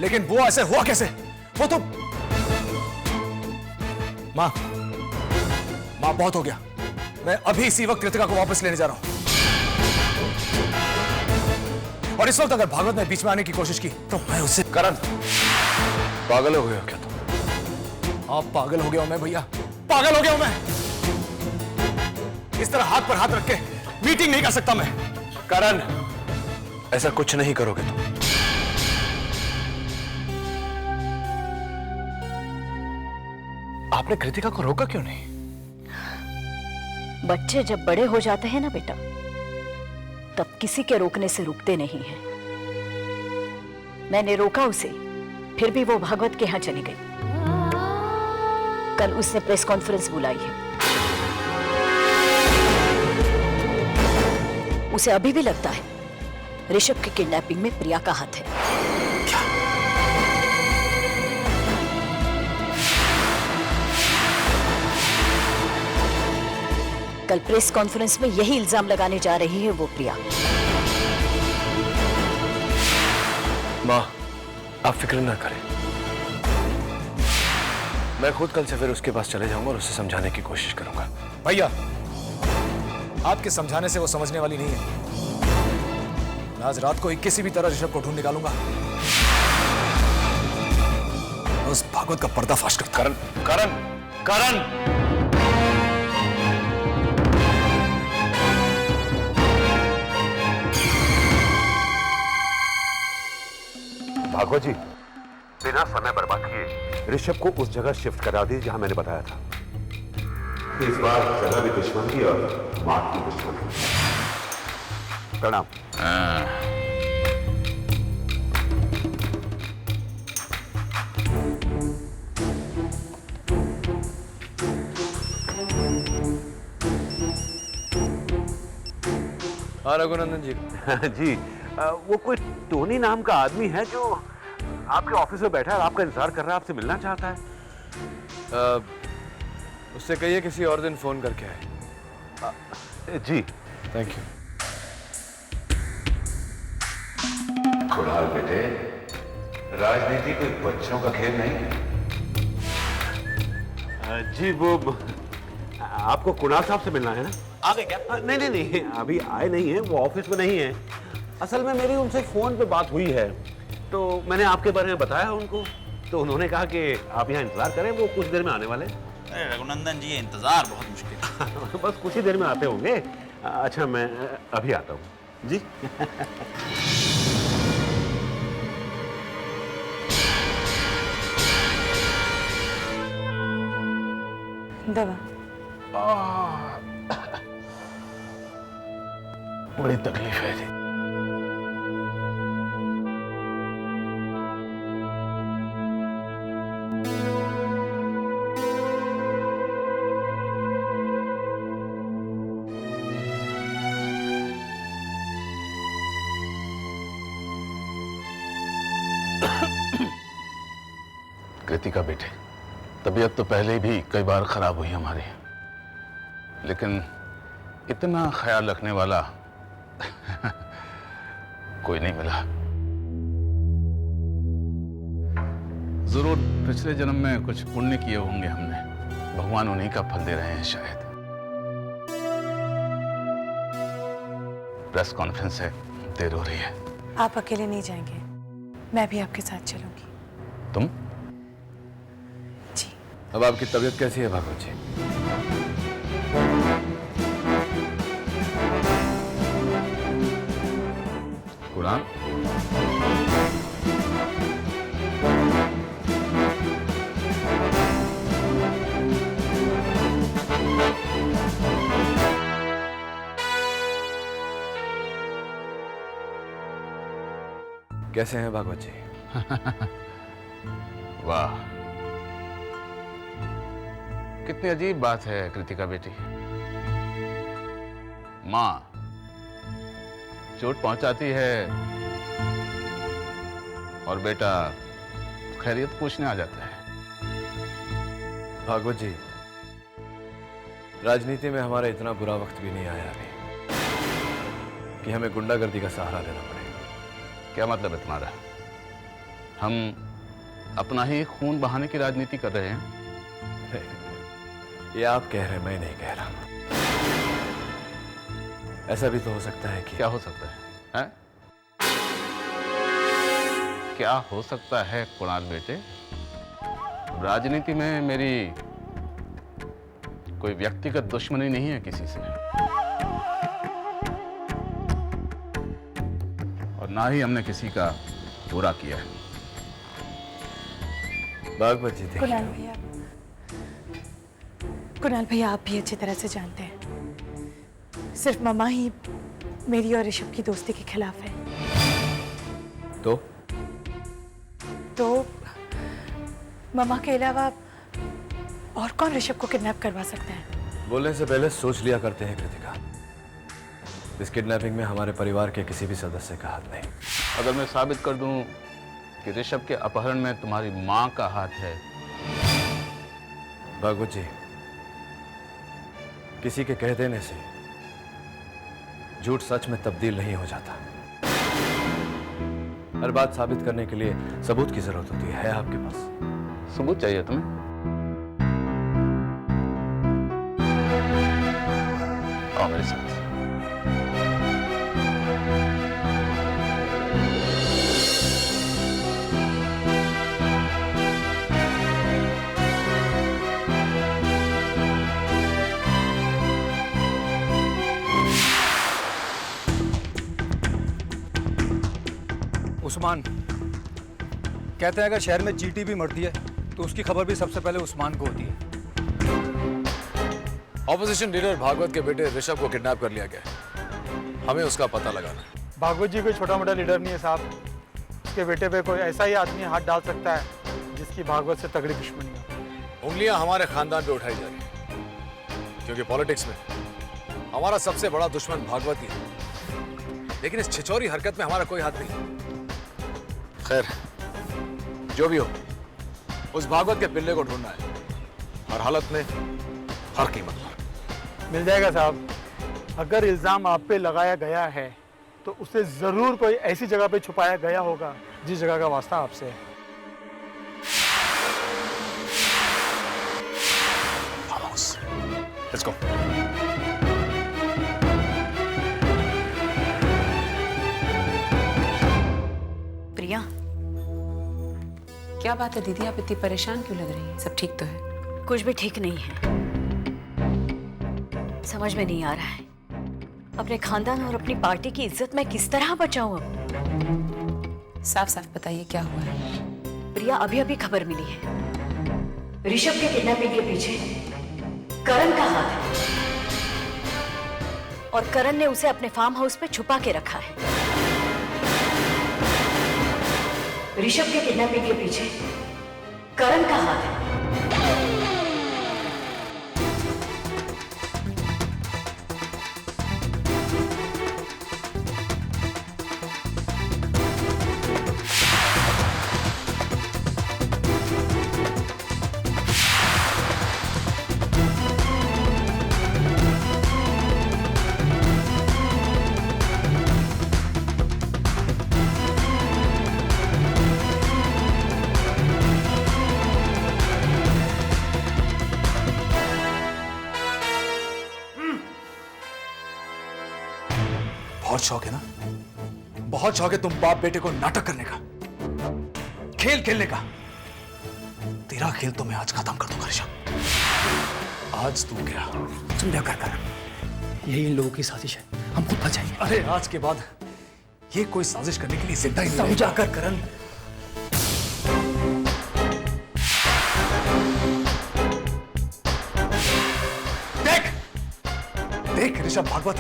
लेकिन वो ऐसे हुआ कैसे? वो तो मां बहुत हो गया। मैं अभी इसी वक्त कृतिका को वापस लेने जा रहा हूं। और इस वक्त अगर भागवत ने बीच में आने की कोशिश की तो मैं उससे। करण, पागल हो गए हो क्या तुम? हाँ, पागल हो गया हूं मैं भैया, पागल हो गया हूं मैं। इस तरह हाथ पर हाथ रख के मीटिंग नहीं कर सकता मैं। करण, ऐसा कुछ नहीं करोगे तुम। आपने कृतिका को रोका क्यों नहीं? बच्चे जब बड़े हो जाते हैं ना बेटा, तब किसी के रोकने से रुकते नहीं हैं। मैंने रोका उसे, फिर भी वो भागवत के यहां चली गई। कल उसने प्रेस कॉन्फ्रेंस बुलाई है। उसे अभी भी लगता है ऋषभ की किडनैपिंग में प्रिया का हाथ है। क्या? कल प्रेस कॉन्फ्रेंस में यही इल्जाम लगाने जा रही है वो प्रिया। माँ, आप फिक्र ना करें। मैं खुद कल से फिर उसके पास चले जाऊंगा और उसे समझाने की कोशिश करूंगा। भैया, आपके समझाने से वो समझने वाली नहीं है। मैं आज रात को ही किसी भी तरह ऋषभ को ढूंढ निकालूंगा। उस भागवत का पर्दाफाश करता। करण, करण, करण! भागवत जी, बिना समय बर्बाद किए ऋषभ को उस जगह शिफ्ट करा दी जहां मैंने बताया था। इस बार जगह भी दुश्मन की और मार्ग की दुश्मन की। प्रणाम। हाँ रघुनंदन जी। जी, वो कोई टोनी नाम का आदमी है जो आपके ऑफिस में बैठा है, आपका इंतजार कर रहा है, आपसे मिलना चाहता है। उससे कहिए किसी और दिन फोन करके आए। जी थैंक यू। कुणाल बेटे, राजनीति कोई बच्चों का खेल नहीं है। जी, वो आपको कुणाल साहब से मिलना है ना? आ गए क्या? नहीं नहीं नहीं, अभी आए नहीं है, वो ऑफिस में नहीं है। असल में मेरी उनसे फोन पे बात हुई है, तो मैंने आपके बारे में बताया उनको, तो उन्होंने कहा कि आप यहाँ इंतजार करें, वो कुछ देर में आने वाले हैं। अरे रघुनंदन जी, ये इंतजार बहुत मुश्किल है। बस कुछ ही देर में आते होंगे। अच्छा, मैं अभी आता हूँ जी। दवा बड़ी तकलीफ है जी। कृतिका बेटे, तबीयत तो पहले भी कई बार खराब हुई हमारी, लेकिन इतना ख्याल रखने वाला कोई नहीं मिला। जरूर पिछले जन्म में कुछ पुण्य किए होंगे हमने, भगवान उन्हीं का फल दे रहे हैं शायद। प्रेस कॉन्फ्रेंस है, देर हो रही है। आप अकेले नहीं जाएंगे, मैं भी आपके साथ चलूंगी। तुम? जी। अब आपकी तबीयत कैसी है भागवत जी? कुणाल, कैसे हैं भागवत जी? वाह, कितनी अजीब बात है कृतिका बेटी। माँ चोट पहुंचाती है और बेटा खैरियत पूछने आ जाता है। भागवत जी, राजनीति में हमारा इतना बुरा वक्त भी नहीं आया अभी कि हमें गुंडागर्दी का सहारा लेना पड़े। क्या मतलब है तुम्हारा? हम अपना ही खून बहाने की राजनीति कर रहे हैं। ये आप कह रहे हैं, मैं नहीं कह रहा। ऐसा भी तो हो सकता है कि क्या हो सकता है, हैं? क्या हो सकता है कुणाल बेटे? राजनीति में मेरी कोई व्यक्तिगत दुश्मनी नहीं है किसी से, और ना ही हमने किसी का बुरा किया है। भागवत जी देखिए, कुणाल भैया आप भी अच्छी तरह से जानते हैं, सिर्फ मामा ही मेरी और ऋषभ की दोस्ती के खिलाफ है। तो मामा के अलावा और कौन ऋषभ को किडनैप करवा सकता है? बोलने से पहले सोच लिया करते हैं कृतिका। इस किडनैपिंग में हमारे परिवार के किसी भी सदस्य का हाथ नहीं। अगर मैं साबित कर दूं कि ऋषभ के अपहरण में तुम्हारी मां का हाथ है। भागवत जी, किसी के कह देने से झूठ सच में तब्दील नहीं हो जाता। हर बात साबित करने के लिए सबूत की जरूरत होती है आपके पास? सबूत चाहिए तुम्हें? आओ मेरे साथ। उस्मान कहते हैं अगर शहर में चींटी भी मरती है तो उसकी खबर भी सबसे पहले उस्मान को होती है। ऑपोजिशन लीडर भागवत के बेटे ऋषभ को किडनैप कर लिया गया है। हमें उसका पता लगाना है। भागवत जी कोई छोटा मोटा लीडर नहीं है साहब। उसके बेटे पे कोई ऐसा ही आदमी हाथ डाल सकता है जिसकी भागवत से तगड़ी दुश्मनी हो। उंगलियां हमारे खानदान पे उठाई जा रही है, क्योंकि पॉलिटिक्स में हमारा सबसे बड़ा दुश्मन भागवत ही है। लेकिन इस छिछोरी हरकत में हमारा कोई हाथ नहीं। खैर, जो भी हो, उस भागवत के पिल्ले को ढूंढना है, हर हालत में, हर कीमत पर। मिल जाएगा साहब। अगर इल्जाम आप पे लगाया गया है तो उसे जरूर कोई ऐसी जगह पे छुपाया गया होगा जिस जगह का वास्ता आपसे है। Let's go. प्रिया, क्या बात है दीदी, आप इतनी परेशान क्यों लग रही हैं? सब ठीक तो है? कुछ भी ठीक नहीं है। समझ में नहीं आ रहा है अपने खानदान और अपनी पार्टी की इज्जत मैं किस तरह बचाऊं अब। साफ साफ बताइए क्या हुआ है? प्रिया, अभी अभी खबर मिली है ऋषभ के किडनैपिंग के पीछे करण का हाथ है, और करण ने उसे अपने फार्म हाउस पे छुपा के रखा है। ऋषभ के किडनैपिंग के पीछे करण का हाथ है। बहुत शौक है ना, बहुत शौक है तुम बाप बेटे को नाटक करने का, खेल खेलने का। तेरा खेल तो मैं आज खत्म कर दूंगा ऋषभ। आज तू गया, समझा कर यही इन लोगों की साजिश है, हम खुद फंस जाएंगे। अरे आज के बाद ये कोई साजिश करने के लिए जिंदा ही नहीं समझा कर करण। देख देख ऋषभ भागवत,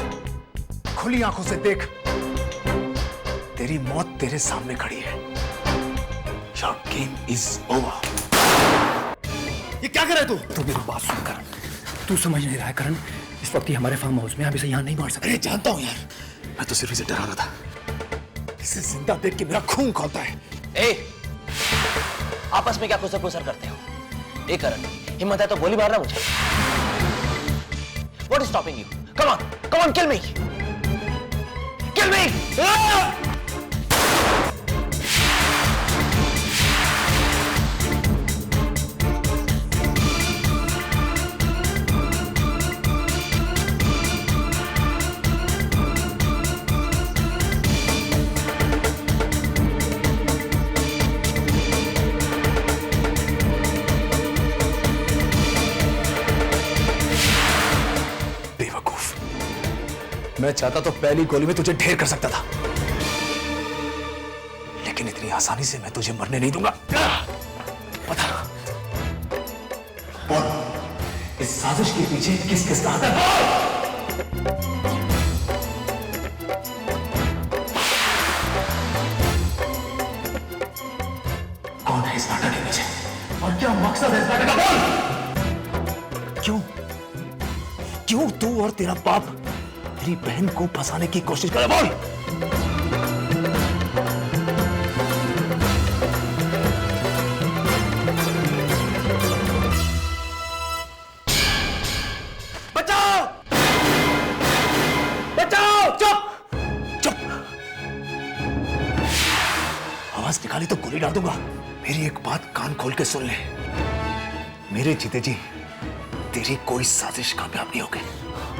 खुली आंखों से देख, तेरी मौत तेरे सामने खड़ी है। Your game is over. ये क्या कर रहा है तू? तू मेरी बात सुन करण, तू समझ नहीं रहा है करण, इस वक्त ये हमारे फार्म हाउस में, हम इसे यहाँ नहीं मार सकते। अरे जानता हूं यार, मैं तो सिर्फ इसे डरा रहा था। इसे जिंदा देख के मेरा खून खौलता है। ए, आपस में क्या खुसर-पुसर करते हो? ए करण, हिम्मत है तो गोली मारना मुझे। What is stopping you? Come on, come on, kill me! Kill me! मैं चाहता तो पहली गोली में तुझे ढेर कर सकता था, लेकिन इतनी आसानी से मैं तुझे मरने नहीं दूंगा। बता, बोल, इस साजिश के पीछे किस किस का हाथ है? कौन है इस नाटक के पीछे और क्या मकसद है इस नाटक का? बोल! क्यों तू और तेरा बाप तेरी बहन को फंसाने की कोशिश कर? बोल! बचाओ! बचाओ! चुप! चुप! आवाज निकाली तो गोली डाल दूंगा। मेरी एक बात कान खोल के सुन ले, मेरे जीते जी तेरी कोई साजिश कामयाब नहीं होगी।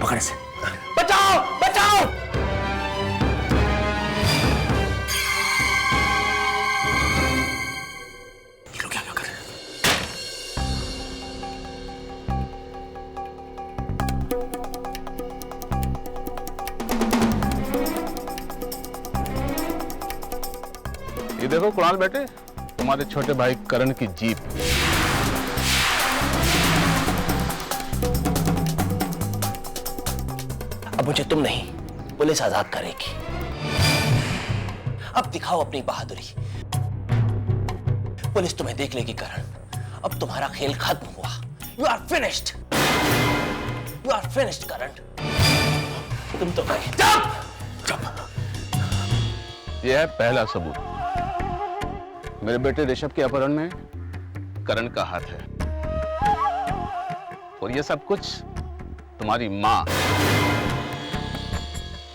पकड़ से। बचाओ! बचाओ! ये लोग क्या कर रहे हैं? ये देखो कुणाल बेटे, तुम्हारे छोटे भाई करण की जीप। अब मुझे तुम नहीं, पुलिस आजाद करेगी। अब दिखाओ अपनी बहादुरी। पुलिस तुम्हें देख लेगी करण। अब तुम्हारा खेल खत्म हुआ। You are finished. You are finished Karan. तुम तो गए। चुप! चुप! यह है पहला सबूत। मेरे बेटे ऋषभ के अपहरण में करण का हाथ है, और यह सब कुछ तुम्हारी मां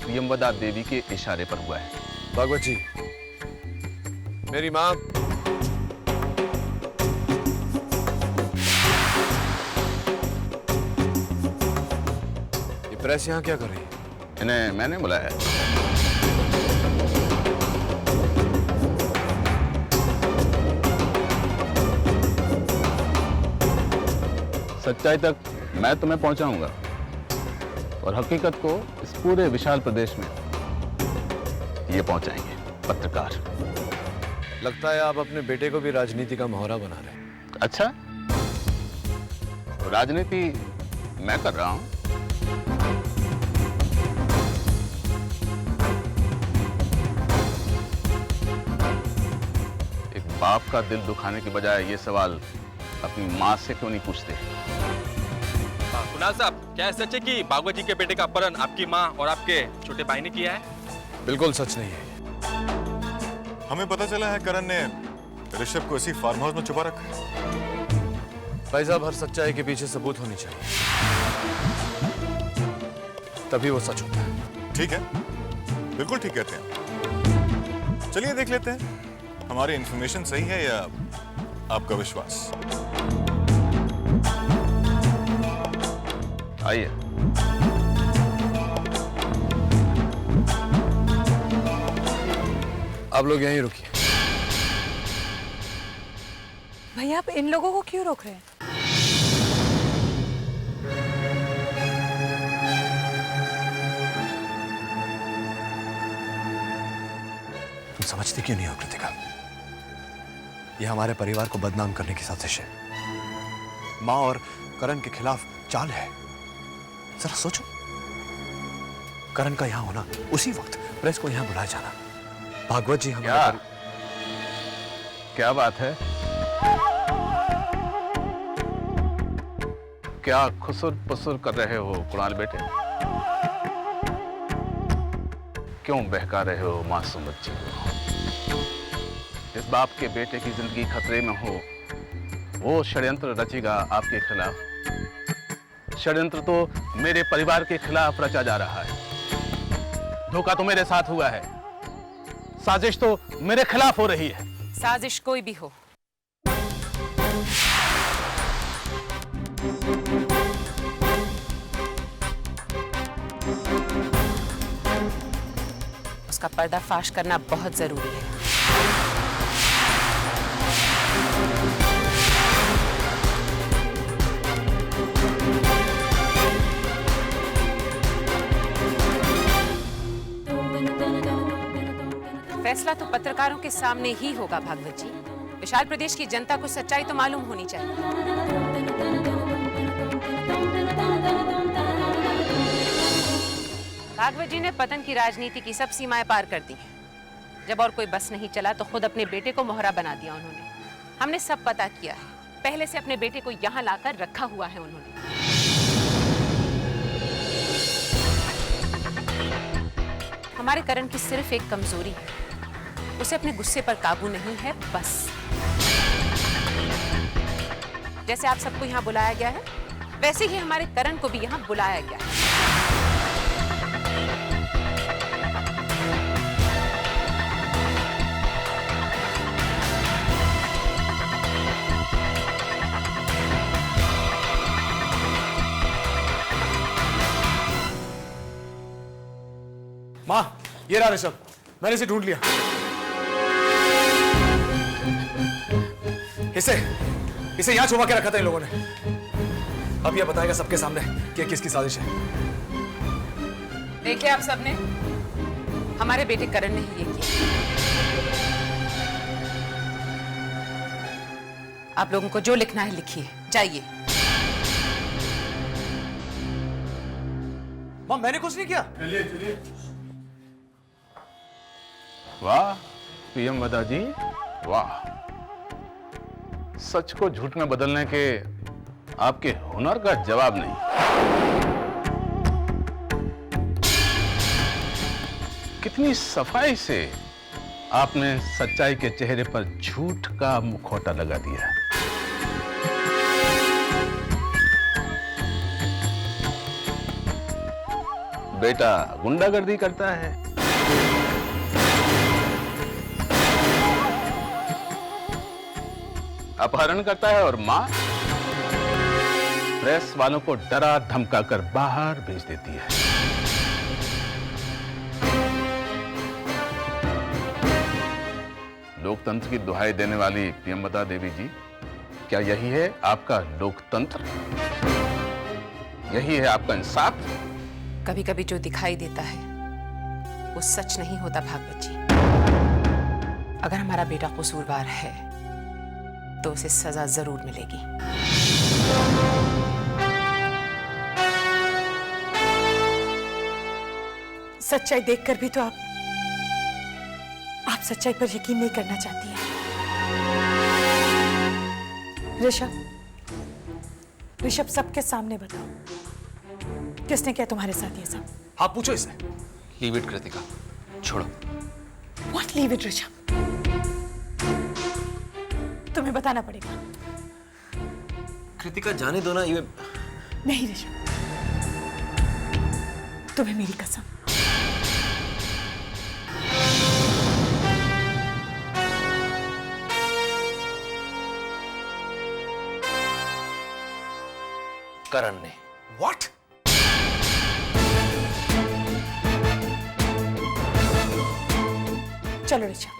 प्रियंवदा देवी के इशारे पर हुआ है। भागवत जी, मेरी मां ये प्रेस यहां क्या कर रही है? इन्हें मैंने बुलाया है। सच्चाई तक मैं तुम्हें पहुंचाऊंगा, और हकीकत को इस पूरे विशाल प्रदेश में ये पहुंचाएंगे पत्रकार। लगता है आप अपने बेटे को भी राजनीति का मोहरा बना रहे हैं। अच्छा, तो राजनीति मैं कर रहा हूं। एक बाप का दिल दुखाने के बजाय ये सवाल अपनी मां से क्यों नहीं पूछते? कुणाल साहब, क्या सच है कि भागवत जी के बेटे का अपहरण आपकी मां और आपके छोटे भाई ने किया है? बिल्कुल सच नहीं है। हमें पता चला है करण ने ऋषभ को इसी फार्म हाउस में छुपा रखा है। भाई साहब, हर सच्चाई के पीछे सबूत होनी चाहिए, तभी वो सच होता है। ठीक है, बिल्कुल ठीक कहते हैं। चलिए देख लेते हैं हमारी इंफॉर्मेशन सही है या आपका विश्वास। आइए। आप लोग यहीं रुकिए। भैया, आप इन लोगों को क्यों रोक रहे हैं? तुम समझती क्यों नहीं हो कृतिका? यह हमारे परिवार को बदनाम करने की साजिश है। मां और करण के खिलाफ चाल है। जरा सोचो, करण का यहां होना, उसी वक्त प्रेस को यहां बुलाया जाना, भागवत जी हमारे क्या बात है? क्या खुसुर पुसुर कर रहे हो कुणाल बेटे? क्यों बहका रहे हो मासूम बच्ची को? इस बाप के बेटे की जिंदगी खतरे में हो, वो षड्यंत्र रचेगा आपके खिलाफ। षड्यंत्र तो मेरे परिवार के खिलाफ रचा जा रहा है। धोखा तो मेरे साथ हुआ है, साजिश तो मेरे खिलाफ हो रही है। साजिश कोई भी हो, उसका पर्दाफाश करना बहुत जरूरी है। फैसला तो पत्रकारों के सामने ही होगा भागवत जी। विशाल प्रदेश की जनता को सच्चाई तो मालूम होनी चाहिए। भागवत जी ने पतन की राजनीति की सब सीमाएं पार कर दी हैं। जब और कोई बस नहीं चला तो खुद अपने बेटे को मोहरा बना दिया उन्होंने। हमने सब पता किया है, पहले से अपने बेटे को यहाँ लाकर रखा हुआ है उन्होंने। हमारे करण की सिर्फ एक कमजोरी है, उसे अपने गुस्से पर काबू नहीं है, बस। जैसे आप सबको यहाँ बुलाया गया है, वैसे ही हमारे करण को भी यहाँ बुलाया गया है। माँ, ये रहा ऋषभ, मैंने इसे ढूंढ लिया। इसे यहां छुपा के रखा था इन लोगों ने। अब यह बताएगा सबके सामने कि ये किसकी साजिश है। देखिए आप सबने, हमारे बेटे करण ने ही ये किया। आप लोगों को जो लिखना है लिखिए, जाइए। माँ, मैंने कुछ नहीं किया। चलिए चलिए। वाह पीएम वदा जी, वाह। सच को झूठ में बदलने के आपके हुनर का जवाब नहीं। कितनी सफाई से आपने सच्चाई के चेहरे पर झूठ का मुखौटा लगा दिया। बेटा गुंडागर्दी करता है, अपहरण करता है, और मां प्रेस वालों को डरा धमका कर बाहर भेज देती है। लोकतंत्र की दुहाई देने वाली प्रियंवदा देवी जी, क्या यही है आपका लोकतंत्र? यही है आपका इंसाफ? कभी कभी जो दिखाई देता है वो सच नहीं होता भागवत जी। अगर हमारा बेटा कसूरवार है तो उसे सजा जरूर मिलेगी। सच्चाई देखकर भी तो आप सच्चाई पर यकीन नहीं करना चाहती हैं। ऋषभ सबके सामने बताओ, किसने किया तुम्हारे साथ ये सब? हाँ, पूछो इसे। लीव इट कृतिका, छोड़ो। What leave it, Rishabh? तुम्हें बताना पड़ेगा। कृतिका जाने दो ना, ये नहीं ऋषभ, तुम्हें मेरी कसम। करण ने। What? चलो ऋषभ,